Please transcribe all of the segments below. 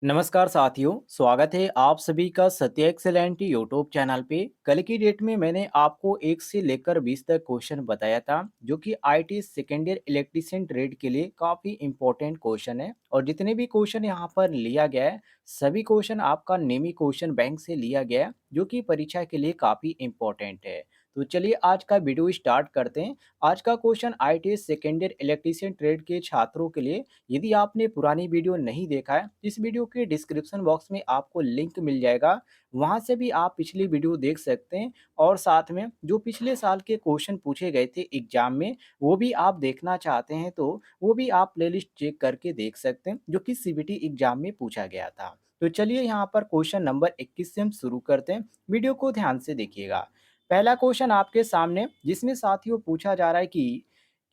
नमस्कार साथियों, स्वागत है आप सभी का सत्य एक्सेलेंट यूट्यूब चैनल पे। कल की डेट में मैंने आपको 1 से लेकर 20 तक क्वेश्चन बताया था, जो कि IT second year electrician trade के लिए काफ़ी इंपॉर्टेंट क्वेश्चन है। और जितने भी क्वेश्चन यहाँ पर लिया गया है, सभी क्वेश्चन आपका नेमी क्वेश्चन बैंक से लिया गया है, जो कि परीक्षा के लिए काफ़ी इंपॉर्टेंट है। तो चलिए आज का वीडियो स्टार्ट करते हैं। आज का question IT second year electrician trade के छात्रों के लिए। यदि आपने पुरानी वीडियो नहीं देखा है, इस वीडियो के डिस्क्रिप्शन बॉक्स में आपको लिंक मिल जाएगा। वहां से भी आप पिछली वीडियो देख सकते हैं। और साथ में जो पिछले साल के क्वेश्चन पूछे गए थे एग्जाम में, वो भी आप देखना चाहते हैं तो वो भी आप प्लेलिस्ट चेक करके देख सकते हैं, जो कि सीबीटी एग्जाम में पूछा गया था। तो चलिए यहाँ पर क्वेश्चन नंबर 21 से हम शुरू करते हैं। वीडियो को ध्यान से देखिएगा। पहला क्वेश्चन आपके सामने, जिसमें साथियों पूछा जा रहा है कि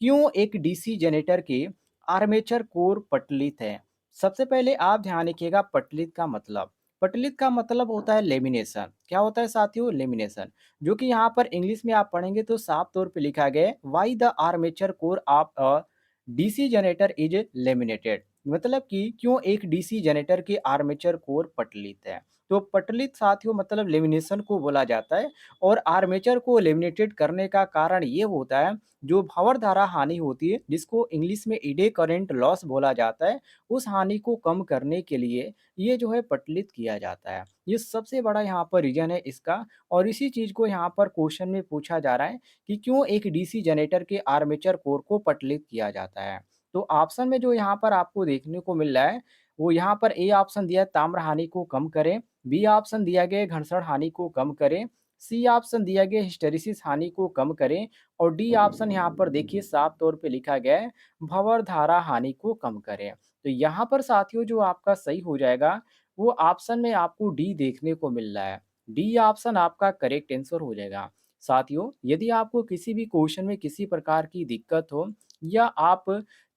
क्यों एक डीसी जनरेटर के आर्मेचर कोर पटलित है। सबसे पहले आप ध्यान रखिएगा, पटलित का मतलब होता है लेमिनेशन। क्या होता है साथियों? लेमिनेशन। जो कि यहाँ पर इंग्लिश में आप पढ़ेंगे तो साफ तौर पे लिखा गया है, why the armature core of a DC generator is laminated. मतलब कि क्यों एक डीसी जनरेटर के आर्मेचर कोर पटलित है। तो पटलित साथियों मतलब लेमिनेशन को बोला जाता है। और आर्मेचर को लेमिनेटेड करने का कारण ये होता है, जो भंवर धारा हानि होती है, जिसको इंग्लिश में ईडे करंट लॉस बोला जाता है, उस हानि को कम करने के लिए ये जो है पटलित किया जाता है। ये सबसे बड़ा यहाँ पर रीजन है इसका। और इसी चीज को यहाँ पर क्वेश्चन में पूछा जा रहा है कि क्यों एक डीसी जनरेटर के आर्मेचर कोर को पटलित किया जाता है। तो ऑप्शन में जो यहाँ पर आपको देखने को मिल रहा है, वो यहाँ पर ए ऑप्शन दिया है, ताम्र हानि को कम करें। बी ऑप्शन दिया गया है, घर्षण हानि को कम करें। सी ऑप्शन दिया गया है, हिस्टेरिसिस हानि को कम करें। और डी ऑप्शन यहाँ पर देखिए साफ तौर पे लिखा गया है, भंवर धारा हानि को कम करें। तो यहाँ पर साथियों जो आपका सही हो जाएगा, वो ऑप्शन में आपको डी देखने को मिल रहा है। डी ऑप्शन आपका करेक्ट आंसर हो जाएगा। साथियों, यदि आपको किसी भी क्वेश्चन में किसी प्रकार की दिक्कत हो, या आप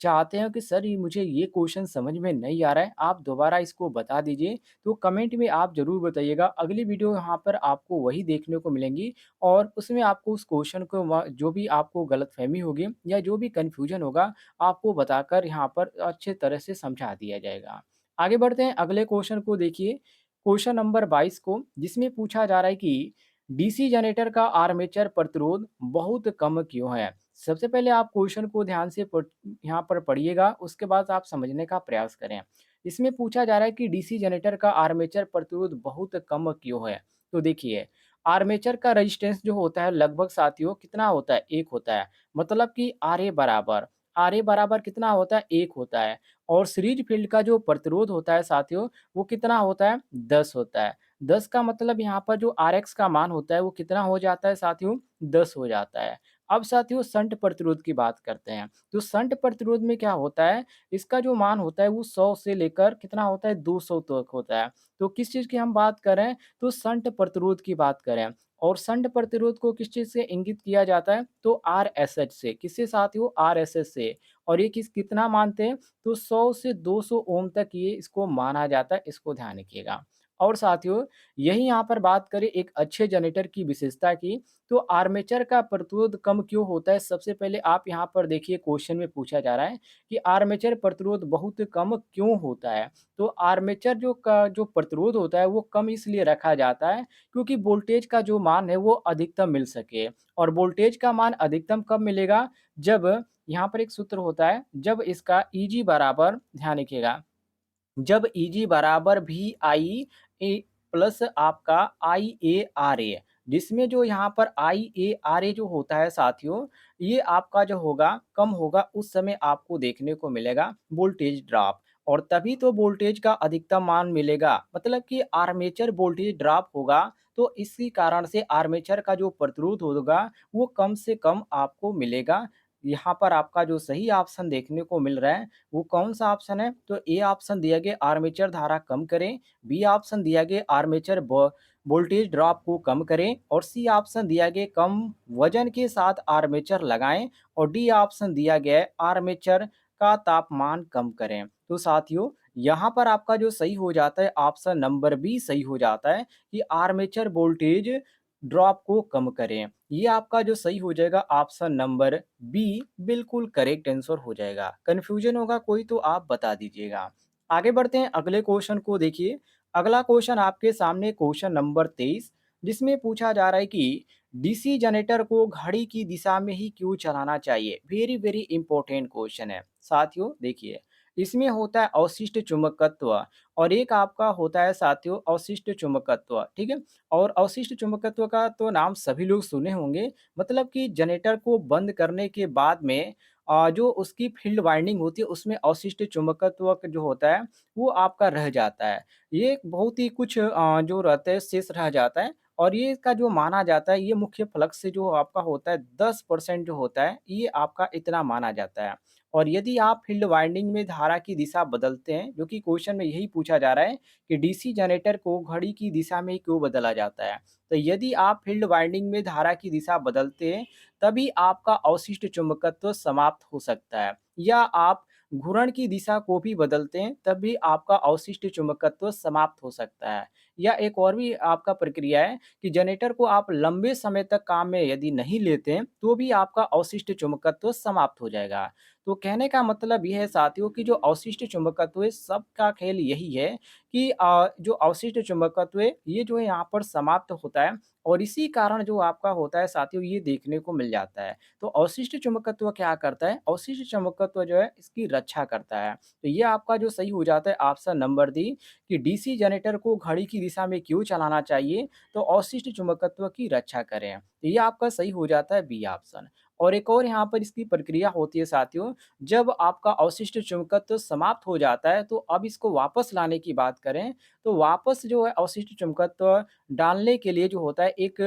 चाहते हैं कि सर ये मुझे ये क्वेश्चन समझ में नहीं आ रहा है, आप दोबारा इसको बता दीजिए, तो कमेंट में आप ज़रूर बताइएगा। अगली वीडियो यहाँ पर आपको वही देखने को मिलेंगी। और उसमें आपको उस क्वेश्चन को जो भी आपको गलतफ़हमी होगी या जो भी कन्फ्यूजन होगा, आपको बताकर यहाँ पर अच्छे तरह से समझा दिया जाएगा। आगे बढ़ते हैं, अगले क्वेश्चन को देखिए, क्वेश्चन नंबर 22 को, जिसमें पूछा जा रहा है कि डीसी जनरेटर का आर्मेचर प्रतिरोध बहुत कम क्यों है। सबसे पहले आप क्वेश्चन को ध्यान से यहाँ पर पढ़िएगा, उसके बाद आप समझने का प्रयास करें। इसमें पूछा जा रहा है कि डीसी जनरेटर का आर्मेचर प्रतिरोध बहुत कम क्यों है। तो देखिए, आर्मेचर का रेजिस्टेंस जो होता है लगभग साथियों कितना होता है? 1 होता है। मतलब कि आरए बराबर कितना होता है? 1 होता है। और सीरीज फील्ड का जो प्रतिरोध होता है साथियों, वो कितना होता है? 10 होता है। 10 का मतलब यहाँ पर जो आरएक्स का मान होता है वो कितना हो जाता है साथियों? 10 हो जाता है। अब साथियों शंट प्रतिरोध की बात करते हैं। तो शंट प्रतिरोध में क्या होता है, इसका जो मान होता है वो 100 से लेकर कितना होता है? 200 तक होता है। तो किस चीज़ की हम बात करें, तो शंट प्रतिरोध की बात करें। और शंट प्रतिरोध को किस चीज़ से इंगित किया जाता है? तो आरएसएच से। किससे साथियों? आरएसएच से। और ये कितना मानते हैं? तो 100 से 200 ओम तक ये इसको माना जाता है, इसको ध्यान रखिएगा। और साथियों, यही यहाँ पर बात करें एक अच्छे जनरेटर की विशेषता की, तो आर्मेचर का प्रतिरोध कम क्यों होता है? सबसे पहले आप यहाँ पर देखिए, क्वेश्चन में पूछा जा रहा है कि आर्मेचर प्रतिरोध बहुत कम क्यों होता है। तो आर्मेचर जो प्रतिरोध होता है वो कम इसलिए रखा जाता है, क्योंकि वोल्टेज का जो मान है वो अधिकतम मिल सके। और वोल्टेज का मान अधिकतम कब मिलेगा? जब यहाँ पर एक सूत्र होता है, जब इसका ईजी बराबर, ध्यान रखिएगा, जब ईजी बराबर वी आई ए प्लस आपका आई ए आर ए, जिसमें जो यहाँ पर आई ए आर ए जो होता है साथियों, ये आपका जो होगा कम होगा, उस समय आपको देखने को मिलेगा वोल्टेज ड्रॉप। और तभी तो वोल्टेज का अधिकतम मान मिलेगा, मतलब कि आर्मेचर वोल्टेज ड्रॉप होगा। तो इसी कारण से आर्मेचर का जो प्रतिरोध होगा वो कम से कम आपको मिलेगा। यहाँ पर आपका जो सही ऑप्शन देखने को मिल रहा है, वो कौन-सा ऑप्शन है? तो ए ऑप्शन दिया गया आर्मेचर धारा कम करें, बी ऑप्शन दिया गया आर्मेचर वोल्टेज ड्रॉप को कम करें, और सी ऑप्शन दिया गया कम वजन के साथ आर्मेचर लगाएं, और डी ऑप्शन दिया गया है आर्मेचर का तापमान कम करें। तो साथियों, यहाँ पर आपका जो सही हो जाता है ऑप्शन नंबर बी सही हो जाता है कि आर्मेचर वोल्टेज ड्रॉप को कम करें। ये आपका जो सही हो जाएगा ऑप्शन नंबर बी बिल्कुल करेक्ट आंसर हो जाएगा। कन्फ्यूजन होगा कोई तो आप बता दीजिएगा। आगे बढ़ते हैं अगले क्वेश्चन को देखिए। अगला क्वेश्चन आपके सामने क्वेश्चन नंबर 23, जिसमें पूछा जा रहा है कि डीसी जनरेटर को घड़ी की दिशा में ही क्यों चलाना चाहिए? वेरी वेरी इंपॉर्टेंट क्वेश्चन है। साथियों देखिए, इसमें होता है अवशिष्ट चुंबकत्व और एक आपका होता है साथियों अवशिष्ट चुंबकत्व, ठीक है? और अवशिष्ट चुंबकत्व का तो नाम सभी लोग सुने होंगे, मतलब कि जनरेटर को बंद करने के बाद में जो उसकी फील्ड वाइंडिंग होती है उसमें अवशिष्ट चुंबकत्व जो होता है वो आपका रह जाता है। ये बहुत ही कुछ जो रहते हैं शेष रह जाता है और ये इसका जो माना जाता है ये मुख्य फ्लक्स से जो आपका होता है 10% जो होता है ये आपका इतना माना जाता है। और यदि आप फील्ड वाइंडिंग में धारा की दिशा बदलते हैं, जो कि क्वेश्चन में यही पूछा जा रहा है कि डीसी जनरेटर को घड़ी की दिशा में क्यों बदला जाता है? तो यदि आप फील्ड वाइंडिंग में धारा की दिशा बदलते हैं तभी आपका अवशिष्ट चुंबकत्व समाप्त हो सकता है, या आप घूर्णन की दिशा को भी बदलते हैं तब भी आपका अवशिष्ट चुंबकत्व समाप्त हो सकता है। या एक और भी आपका प्रक्रिया है कि जनरेटर को आप लंबे समय तक काम में यदि नहीं लेते हैं तो भी आपका अवशिष्ट चुंबकत्व समाप्त हो जाएगा। तो कहने का मतलब ये है साथियों कि जो अवशिष्ट चुंबकत्व है सबका खेल यही है कि जो अवशिष्ट चुंबकत्व है ये जो है यहाँ पर समाप्त होता है और इसी कारण जो आपका होता है साथियों ये देखने को मिल जाता है। तो अवशिष्ट चुंबकत्व क्या करता है? अवशिष्ट चुंबकत्व जो है इसकी रक्षा करता है। तो ये आपका जो सही हो जाता है ऑप्शन नंबर डी कि डीसी जनरेटर को घड़ी की दिशा में क्यों चलाना चाहिए? तो अवशिष्ट चुंबकत्व की रक्षा करें। तो ये आपका सही हो जाता है बी ऑप्शन। और एक और यहाँ पर इसकी प्रक्रिया होती है साथियों, जब आपका अवशिष्ट चुंबकत्व समाप्त हो जाता है तो अब इसको वापस लाने की बात करें, तो वापस जो है अवशिष्ट चुंबकत्व डालने के लिए जो होता है एक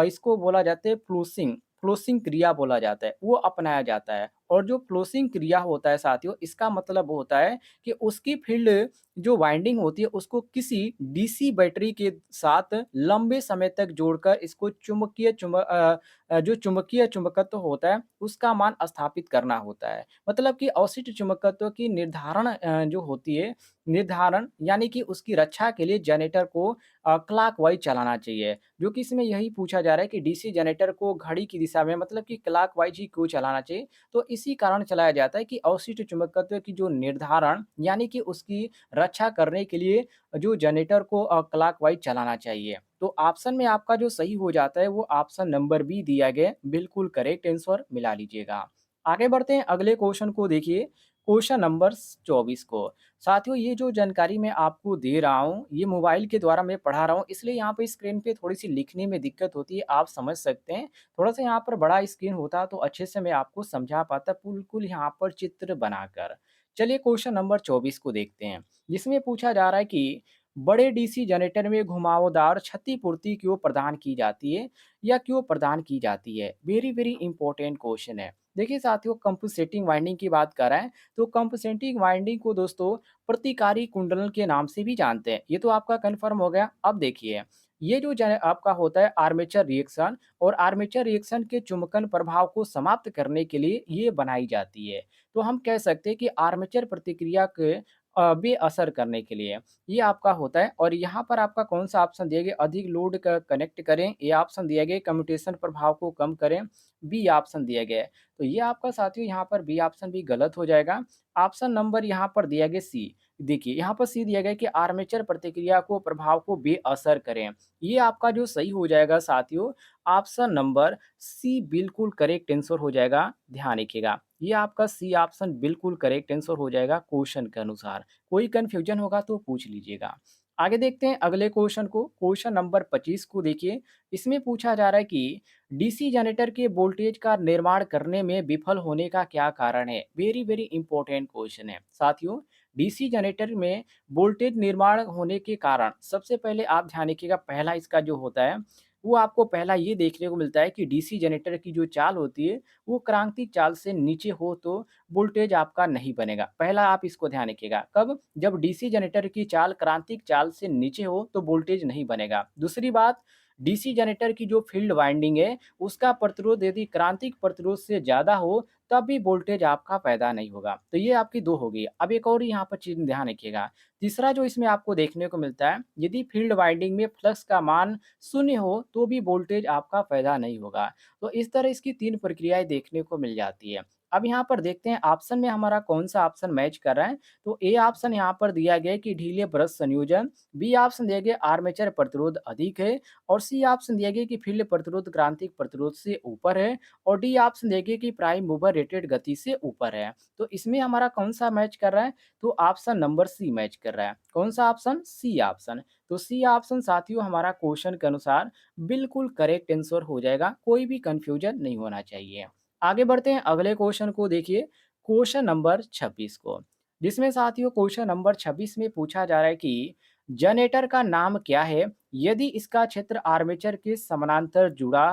इसको बोला जाता है फ्लूसिंग फ्लूसिंग क्रिया बोला जाता है, वो अपनाया जाता है। और जो फ्लूसिंग क्रिया होता है साथियों, इसका मतलब होता है कि उसकी फील्ड जो वाइंडिंग होती है उसको किसी डीसी बैटरी के साथ लंबे समय तक जोड़कर इसको जो चुंबकीय चुंबकत्व होता है उसका मान स्थापित करना होता है। मतलब कि अवशिष्ट चुंबकत्व की निर्धारण जो होती है, निर्धारण यानी कि उसकी रक्षा के लिए जनरेटर को क्लॉकवाइज़ चलाना चाहिए। जो कि इसमें यही पूछा जा रहा है कि डीसी जनरेटर को घड़ी की दिशा में मतलब कि क्लॉकवाइज़ ही क्यों चलाना चाहिए? तो इसी कारण चलाया जाता है कि अवशिष्ट चुंबकत्व की जो निर्धारण यानी कि उसकी रक्षा करने के लिए जो जनरेटर को क्लॉकवाइज़ चलाना चाहिए। तो ऑप्शन में आपका जो सही हो जाता है वो ऑप्शन नंबर बी दिया गया है, बिल्कुल करेक्ट आंसर मिला लीजिएगा। आगे बढ़ते हैं अगले क्वेश्चन को देखिए, क्वेश्चन नंबर 24 को। साथियों ये जो जानकारी मैं आपको दे रहा हूँ, ये मोबाइल के द्वारा मैं पढ़ा रहा हूँ इसलिए यहाँ पे स्क्रीन पे थोड़ी-सी लिखने में दिक्कत होती है, आप समझ सकते हैं। थोड़ा-सा यहाँ पर बड़ा स्क्रीन होता तो अच्छे से मैं आपको समझा पाता बिल्कुल यहाँ पर चित्र बनाकर। चलिए क्वेश्चन नंबर 24 को देखते हैं, जिसमें पूछा जा रहा है कि बड़े डीसी जनरेटर में घुमावदार क्षतिपूर्ति क्यों प्रदान की जाती है या क्यों प्रदान की जाती है? वेरी वेरी इंपॉर्टेंट क्वेश्चन है। देखिए साथियों कंपनसेटिंग वाइंडिंग की बात कर रहे हैं, तो कंपनसेटिंग वाइंडिंग को दोस्तों प्रतिकारी कुंडलन के नाम से भी जानते हैं। ये तो आपका कन्फर्म हो गया। अब देखिए, ये जो आपका होता है आर्मेचर रिएक्शन और आर्मेचर रिएक्शन के चुंबकन प्रभाव को समाप्त करने के लिए ये बनाई जाती है। तो हम कह सकते हैं कि आर्मेचर प्रतिक्रिया के बेअसर करने के लिए ये आपका होता है। और यहाँ पर आपका कौन-सा ऑप्शन दिया गया अधिक लोड क कनेक्ट करें, ए ऑप्शन दिया गया कम्यूटेशन प्रभाव को कम करें, बी ऑप्शन दिया गया है। तो ये आपका साथियों यहाँ पर बी ऑप्शन भी गलत हो जाएगा। ऑप्शन नंबर यहाँ पर दिया गया सी। देखिए यहाँ पर सी दिया गया है कि आर्मेचर प्रतिक्रिया को प्रभाव को बेअसर करें। ये आपका जो सही हो जाएगा साथियों, ऑप्शन नंबर सी बिल्कुल करेक्ट आंसर हो जाएगा, ध्यान रखिएगा। ये आपका सी ऑप्शन बिल्कुल करेक्ट आंसर हो जाएगा क्वेश्चन के अनुसार। कोई कन्फ्यूजन होगा तो पूछ लीजिएगा। आगे देखते हैं अगले क्वेश्चन को, क्वेश्चन नंबर 25 को देखिए। इसमें पूछा जा रहा है कि डीसी जनरेटर के वोल्टेज का निर्माण करने में विफल होने का क्या कारण है? वेरी वेरी इंपॉर्टेंट क्वेश्चन है। साथियों डीसी जनरेटर में वोल्टेज निर्माण होने के कारण सबसे पहले आप ध्यान रखिएगा, पहला इसका जो होता है वो आपको पहला ये देखने को मिलता है कि डीसी जनरेटर की जो चाल होती है वो क्रांतिक चाल से नीचे हो तो वोल्टेज आपका नहीं बनेगा। पहला आप इसको ध्यान रखिएगा, कब? जब डीसी जनरेटर की चाल क्रांतिक चाल से नीचे हो तो वोल्टेज नहीं बनेगा। दूसरी बात, डीसी जनरेटर की जो फील्ड वाइंडिंग है उसका प्रतिरोध यदि क्रांतिक प्रतिरोध से ज़्यादा हो तब भी वोल्टेज आपका पैदा नहीं होगा। तो ये आपकी 2 हो गई। अब एक और यहाँ पर चीज़ ध्यान रखिएगा। तीसरा जो इसमें आपको देखने को मिलता है, यदि फील्ड वाइंडिंग में फ्लक्स का मान 0 हो तो भी वोल्टेज आपका पैदा नहीं होगा। तो इस तरह इसकी 3 प्रक्रियाएँ देखने को मिल जाती है। अब यहाँ पर देखते हैं ऑप्शन में हमारा कौन-सा ऑप्शन मैच कर रहा है। तो ए ऑप्शन यहाँ पर दिया गया है कि ढीले ब्रश संयोजन, बी ऑप्शन दिया गया आर्मेचर प्रतिरोध अधिक है और सी ऑप्शन दिया गया कि फील्ड प्रतिरोध क्रांतिक प्रतिरोध से ऊपर है और डी ऑप्शन दिया गया कि प्राइम मूवर रेटेड गति से ऊपर है। तो इसमें हमारा कौन-सा मैच कर रहा है? तो ऑप्शन नंबर सी मैच कर रहा है। कौन-सा ऑप्शन? C option. तो सी ऑप्शन साथियों हमारा क्वेश्चन के अनुसार बिल्कुल करेक्ट आंसर हो जाएगा, कोई भी कन्फ्यूजन नहीं होना चाहिए। आगे बढ़ते हैं अगले क्वेश्चन को देखिए, क्वेश्चन नंबर 26 को, जिसमें साथियों क्वेश्चन नंबर 26 में पूछा जा रहा है कि जनरेटर का नाम क्या है यदि इसका क्षेत्र आर्मेचर के समानांतर जुड़ा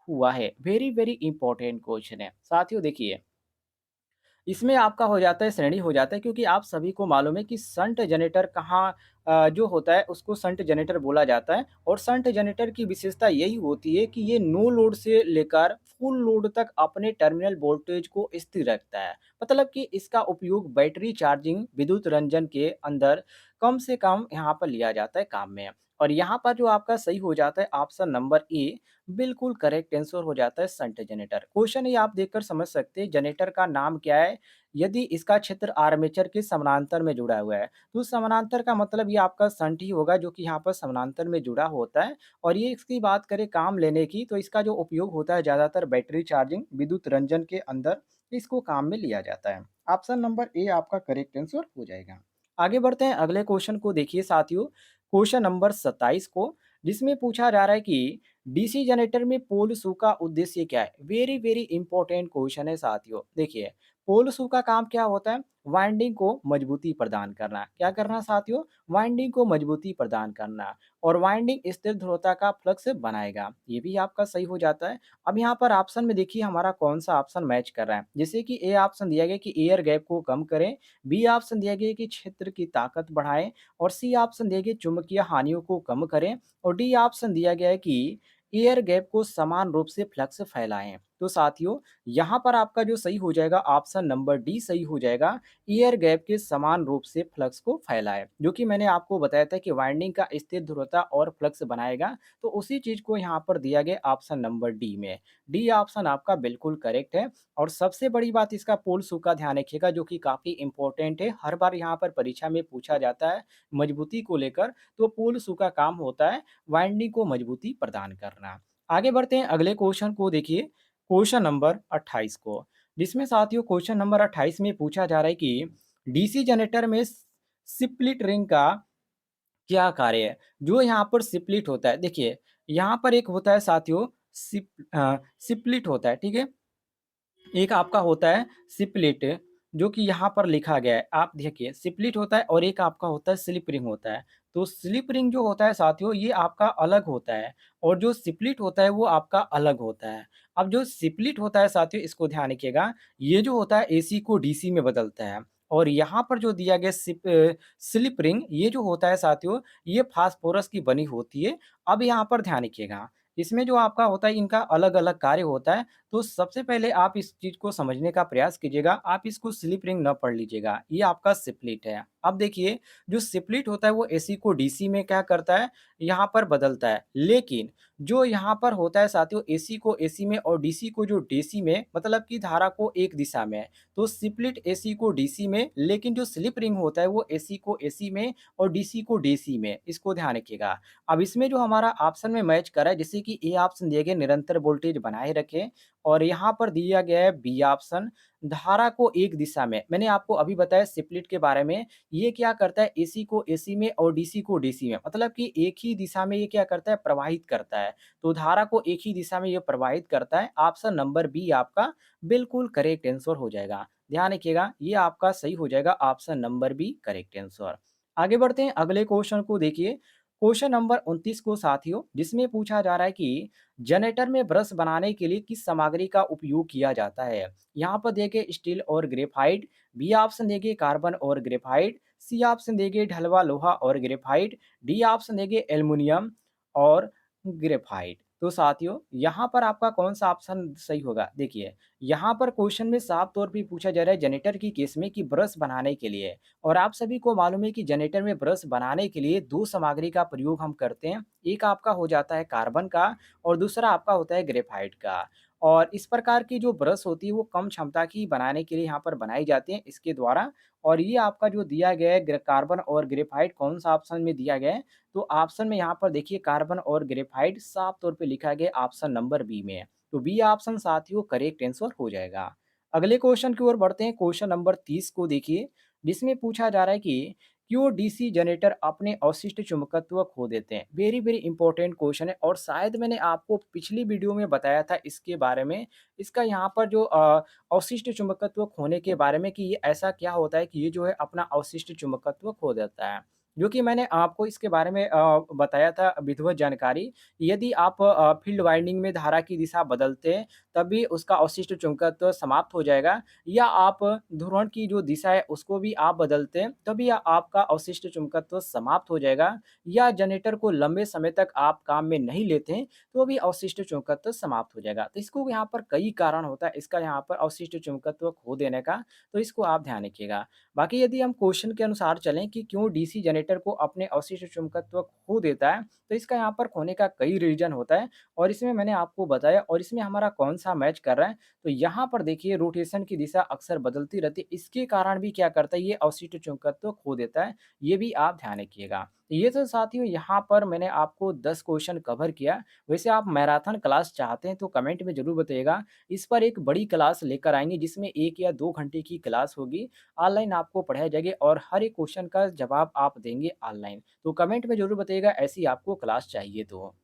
हुआ है? वेरी वेरी इंपॉर्टेंट क्वेश्चन है। साथियों देखिए, इसमें आपका हो जाता है श्रेणी हो जाता है क्योंकि आप सभी को मालूम है कि शंट जनरेटर कहाँ जो होता है उसको शंट जनरेटर बोला जाता है और शंट जनरेटर की विशेषता यही होती है कि ये नो लोड से लेकर फुल लोड तक अपने टर्मिनल वोल्टेज को स्थिर रखता है। मतलब कि इसका उपयोग बैटरी चार्जिंग विद्युत रंजन के अंदर कम से कम यहाँ पर लिया जाता है काम में। और यहाँ पर जो आपका सही हो जाता है ऑप्शन नंबर ए बिल्कुल करेक्ट आंसर हो जाता है शंट जनरेटर। क्वेश्चन ये आप देखकर समझ सकते हैं जनरेटर का नाम क्या है यदि इसका क्षेत्र आर्मेचर के समानांतर में जुड़ा हुआ है। तो समानांतर का मतलब ये आपका शंट ही होगा जो कि यहाँ पर समानांतर में जुड़ा होता है। और ये इसकी बात करें काम लेने की तो इसका जो उपयोग होता है ज़्यादातर बैटरी चार्जिंग विद्युत रंजन के अंदर इसको काम में लिया जाता है। ऑप्शन नंबर ए आपका करेक्ट आंसर हो जाएगा। आगे बढ़ते हैं अगले क्वेश्चन को देखिए साथियों, क्वेश्चन नंबर 27 को, जिसमें पूछा जा रहा है कि डीसी जनरेटर में पोल शू का उद्देश्य क्या है? वेरी वेरी इंपॉर्टेंट क्वेश्चन है साथियों। देखिए, पोल शू का काम क्या होता है? वाइंडिंग को मजबूती प्रदान करना। क्या करना साथियों? वाइंडिंग को मजबूती प्रदान करना और वाइंडिंग स्थिर ध्रुवता का फ्लक्स बनाएगा। ये भी आपका सही हो जाता है। अब यहाँ पर ऑप्शन में देखिए हमारा कौन सा ऑप्शन मैच कर रहा है। जैसे कि ए ऑप्शन दिया गया कि एयर गैप को कम करें, बी ऑप्शन दिया गया कि क्षेत्र की ताकत बढ़ाएं और सी ऑप्शन दिया गया चुंबकीय हानियों को कम करें और डी ऑप्शन दिया गया है कि एयर गैप को समान रूप से फ्लक्स फैलाएं। तो साथियों यहाँ पर आपका जो सही हो जाएगा ऑप्शन नंबर डी सही हो जाएगा। एयर गैप के समान रूप से फ्लक्स को फैलाए, जो कि मैंने आपको बताया था कि वाइंडिंग का स्थिर ध्रुवता और फ्लक्स बनाएगा। तो उसी चीज को यहाँ पर दिया गया ऑप्शन नंबर डी में। डी ऑप्शन आपका बिल्कुल करेक्ट है। और सबसे बड़ी बात इसका पोल शू का ध्यान रखिएगा जो कि काफी इंपॉर्टेंट है, हर बार यहाँ पर परीक्षा में पूछा जाता है मजबूती को लेकर। तो पोल शू का काम होता है वाइंडिंग को मजबूती प्रदान करना। आगे बढ़ते हैं अगले क्वेश्चन को देखिए, क्वेश्चन नंबर 28 को, जिसमें साथियों क्वेश्चन नंबर 28 में पूछा जा रहा है कि डीसी जनरेटर में स्प्लिट रिंग का क्या कार्य है? जो यहाँ पर स्प्लिट होता है, देखिए यहाँ पर एक होता है साथियों स्प्लिट होता है, ठीक है? एक आपका होता है स्प्लिट, जो कि यहाँ पर लिखा गया है। आप देखिए स्प्लिट होता है और एक आपका होता है स्लिप रिंग होता है। तो स्लिप रिंग जो होता है साथियों ये आपका अलग होता है और जो स्प्लिट होता है वो आपका अलग होता है। अब जो स्प्लिट होता है साथियों इसको ध्यान रखिएगा, ये जो होता है एसी को डीसी में बदलता है। और यहाँ पर जो दिया गया स्लिप रिंग ये जो होता है साथियों ये फास्फोरस की बनी होती है। अब यहाँ पर ध्यान रखिएगा, इसमें जो आपका होता है इनका अलग-अलग कार्य होता है। तो सबसे पहले आप इस चीज़ को समझने का प्रयास कीजिएगा, आप इसको स्लिप रिंग ना पढ़ लीजिएगा, ये आपका स्प्लिट है। अब देखिए, जो स्प्लिट होता है वो एसी को डीसी में क्या करता है, यहाँ पर बदलता है। लेकिन जो यहाँ पर होता है साथियों एसी को एसी में और डीसी को जो डीसी में, मतलब कि धारा को एक दिशा में। तो स्प्लिट एसी को डीसी में, लेकिन जो स्लिप रिंग होता है वो एसी को एसी में और डीसी को डीसी में, इसको ध्यान रखिएगा। अब इसमें जो हमारा ऑप्शन में मैच करा है जैसे कि ए ऑप्शन दिए गए निरंतर वोल्टेज बनाए रखें और यहाँ पर दिया गया है बी ऑप्शन धारा को एक दिशा में। मैंने आपको अभी बताया स्प्लिट के बारे में, ये क्या करता है एसी को एसी में और डीसी को डीसी में, मतलब कि एक ही दिशा में ये क्या करता है प्रवाहित करता है। तो धारा को एक ही दिशा में ये प्रवाहित करता है। ऑप्शन नंबर बी आपका बिल्कुल करेक्ट आंसर हो जाएगा। ध्यान रखिएगा ये आपका सही हो जाएगा option number B correct answer. आगे बढ़ते हैं अगले क्वेश्चन को देखिए, क्वेश्चन नंबर 29 को साथियों, जिसमें पूछा जा रहा है कि जनरेटर में ब्रश बनाने के लिए किस सामग्री का उपयोग किया जाता है? यहाँ पर देखिए स्टील और ग्रेफाइट, बी ऑप्शन देखिए कार्बन और ग्रेफाइट, सी ऑप्शन देखिए ढलवा लोहा और ग्रेफाइट, डी ऑप्शन देखिए एल्युमिनियम और ग्रेफाइट। तो साथियों यहाँ पर आपका कौन सा ऑप्शन सही होगा? देखिए यहाँ पर क्वेश्चन में साफ तौर पे पूछा जा रहा है जनरेटर की केस में कि ब्रश बनाने के लिए, और आप सभी को मालूम है कि जनरेटर में ब्रश बनाने के लिए दो सामग्री का प्रयोग हम करते हैं। एक आपका हो जाता है कार्बन का और दूसरा आपका होता है ग्रेफाइट का। और इस प्रकार की जो ब्रश होती है वो कम क्षमता की बनाने के लिए यहाँ पर बनाई जाती है इसके द्वारा। और ये आपका जो दिया गया है कार्बन और ग्रेफाइट कौन सा ऑप्शन में दिया गया है, तो ऑप्शन में यहाँ पर देखिए कार्बन और ग्रेफाइट साफ तौर पे लिखा गया है ऑप्शन नंबर बी में है। तो बी ऑप्शन साथियों करेक्ट आंसर हो जाएगा। अगले क्वेश्चन की ओर बढ़ते हैं, क्वेश्चन नंबर 30 को देखिए, जिसमें पूछा जा रहा है कि क्यों डीसी जनरेटर अपने अवशिष्ट चुंबकत्व खो देते हैं? वेरी वेरी इंपॉर्टेंट क्वेश्चन है और शायद मैंने आपको पिछली वीडियो में बताया था इसके बारे में। इसका यहाँ पर जो अवशिष्ट चुंबकत्व खोने के बारे में कि ये ऐसा क्या होता है कि ये जो है अपना अवशिष्ट चुंबकत्व खो देता है। जो कि मैंने आपको इसके बारे में बताया था विधिवत जानकारी। यदि आप फील्ड वाइंडिंग में धारा की दिशा बदलते हैं, तभी उसका अवशिष्ट चुंबकत्व समाप्त हो जाएगा, या आप ध्रुवण की जो दिशा है उसको भी आप बदलते हैं, तभी आपका अवशिष्ट चुंबकत्व समाप्त हो जाएगा, या जनरेटर को लंबे समय तक आप काम में नहीं लेते हैं, तो भी अवशिष्ट चुंबकत्व समाप्त हो जाएगा। तो इसको यहाँ पर कई कारण होता है इसका यहाँ पर अवशिष्ट चुंबकत्व खो देने का, तो इसको आप ध्यान रखिएगा। बाकी यदि हम क्वेश्चन के अनुसार चलें कि क्यों डीसी जनरेटर को अपने अवशिष्ट चुंबकत्व खो देता है, तो इसका यहाँ पर खोने का कई रीज़न होता है और इसमें मैंने आपको बताया और इसमें हमारा कौन-सा मैच कर रहा है। तो यहाँ पर देखिए रोटेशन की दिशा अक्सर बदलती रहती है, इसके कारण भी क्या करता है ये अवशिष्ट चुंबकत्व खो देता है, ये भी आप ध्यान रखिएगा। ये तो साथियों यहाँ पर मैंने आपको 10 क्वेश्चन कवर किया। वैसे आप मैराथन क्लास चाहते हैं तो कमेंट में ज़रूर बताइएगा। इस पर एक बड़ी क्लास लेकर आएँगे जिसमें 1 या 2 घंटे की क्लास होगी। ऑनलाइन आपको पढ़ाया जाएगा और हर एक क्वेश्चन का जवाब आप देंगे ऑनलाइन। तो कमेंट में ज़रूर बताइएगा ऐसी आपको क्लास चाहिए तो।